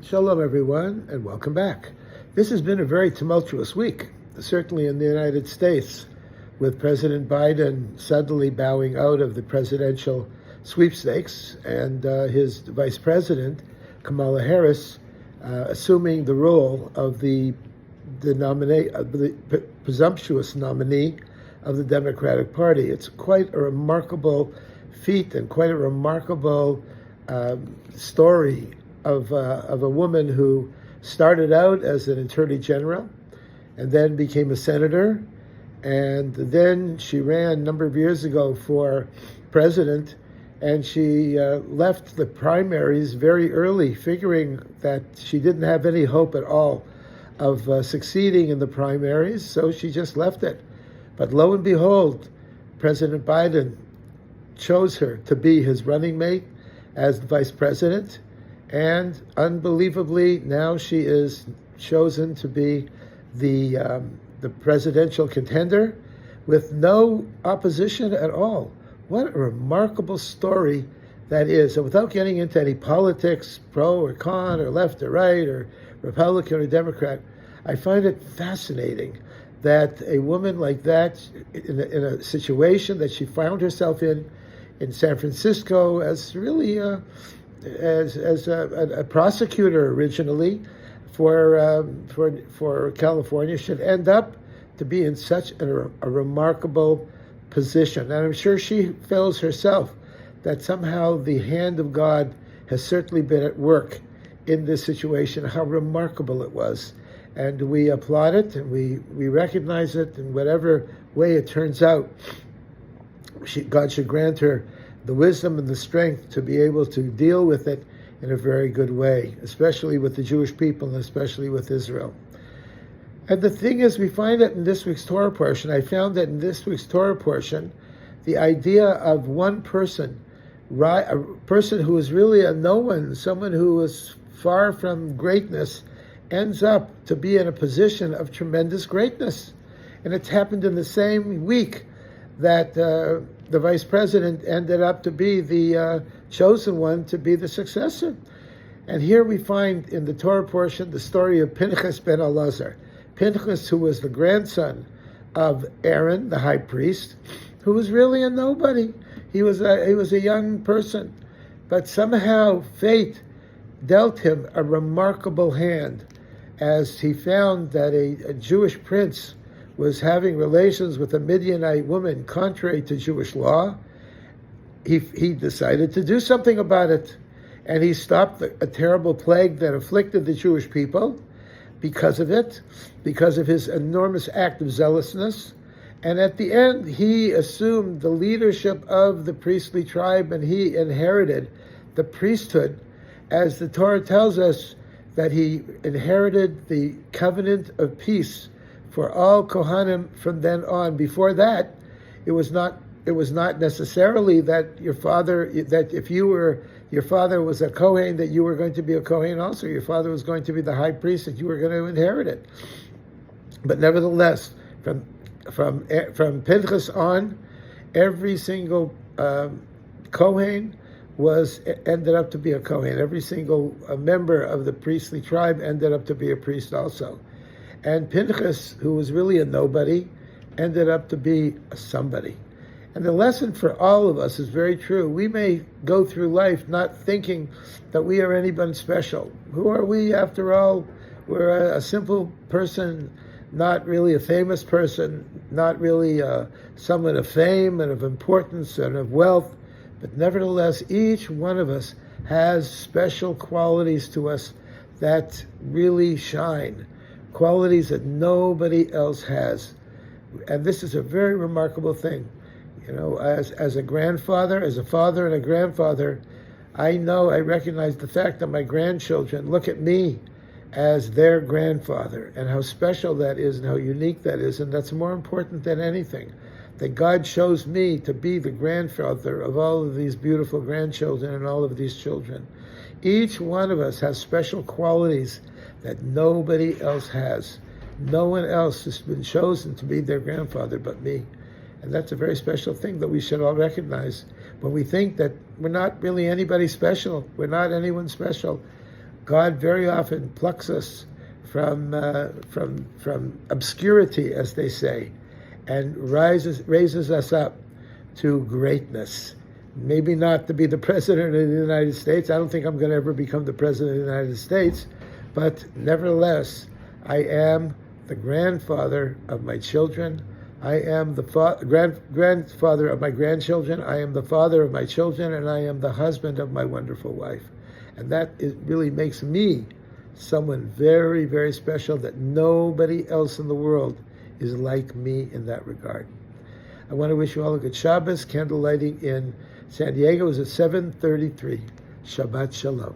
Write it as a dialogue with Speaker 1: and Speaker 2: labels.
Speaker 1: Shalom, everyone, and welcome back. This has been a very tumultuous week, certainly in the United States, with President Biden suddenly bowing out of the presidential sweepstakes and his vice president, Kamala Harris, assuming the role of the presumptuous nominee of the Democratic Party. It's quite a remarkable feat and quite a remarkable story of a woman who started out as an attorney general and then became a senator. And then she ran a number of years ago for president, and she left the primaries very early, figuring that she didn't have any hope at all of succeeding in the primaries, so she just left it. But lo and behold, President Biden chose her to be his running mate as the vice president. And unbelievably, now she is chosen to be the presidential contender with no opposition at all. What a remarkable story that is. And without getting into any politics, pro or con or left or right or Republican or Democrat, I find it fascinating that a woman like that, in a situation that she found herself in San Francisco as really as a prosecutor originally for California, should end up to be in such a remarkable position. And I'm sure she feels herself that somehow the hand of God has certainly been at work in this situation, how remarkable it was. And we applaud it and we recognize it in whatever way it turns out. God should grant her the wisdom and the strength to be able to deal with it in a very good way, especially with the Jewish people and especially with Israel. And the thing is, we find it in this week's Torah portion. I found that in this week's Torah portion, the idea of one person, a person who is really a no one, someone who is far from greatness, ends up to be in a position of tremendous greatness. And it's happened in the same week that the vice president ended up to be the chosen one to be the successor. And here we find in the Torah portion the story of Pinchas ben Elazar. Pinchas, who was the grandson of Aaron, the high priest, who was really a nobody. He was a young person, but somehow fate dealt him a remarkable hand as he found that a Jewish prince was having relations with a Midianite woman contrary to Jewish law. He decided to do something about it, and he stopped a terrible plague that afflicted the Jewish people because of it, because of his enormous act of zealousness. And at the end, he assumed the leadership of the priestly tribe, and he inherited the priesthood, as the Torah tells us that he inherited the covenant of peace for all Kohanim from then on. Before that, it was not necessarily that your father was a Kohen, that you were going to be a Kohen also. Your father was going to be the high priest, that you were going to inherit it. But nevertheless, from Pinchas on, every single Kohen ended up to be a Kohen. Every single member of the priestly tribe ended up to be a priest also. And Pinchas, who was really a nobody, ended up to be a somebody. And the lesson for all of us is very true. We may go through life not thinking that we are anyone special. Who are we, after all? We're a simple person, not really a famous person, not really someone of fame and of importance and of wealth. But nevertheless, each one of us has special qualities to us that really shine. Qualities that nobody else has. And this is a very remarkable thing. You know, as a grandfather, as a father and a grandfather, I recognize the fact that my grandchildren look at me as their grandfather, and how special that is and how unique that is. And that's more important than anything, that God chose me to be the grandfather of all of these beautiful grandchildren and all of these children. Each one of us has special qualities that nobody else has. No one else has been chosen to be their grandfather but me. And that's a very special thing that we should all recognize. When we think that we're not really anybody special, we're not anyone special, God very often plucks us from obscurity, as they say, and raises us up to greatness. Maybe not to be the president of the United States. I don't think I'm going to ever become the president of the United States, but nevertheless, I am the grandfather of my children. I am the grandfather of my grandchildren. I am the father of my children, and I am the husband of my wonderful wife. And that really makes me someone very, very special, that nobody else in the world is like me in that regard. I want to wish you all a good Shabbos. Candle lighting in San Diego is at 7:33. Shabbat Shalom.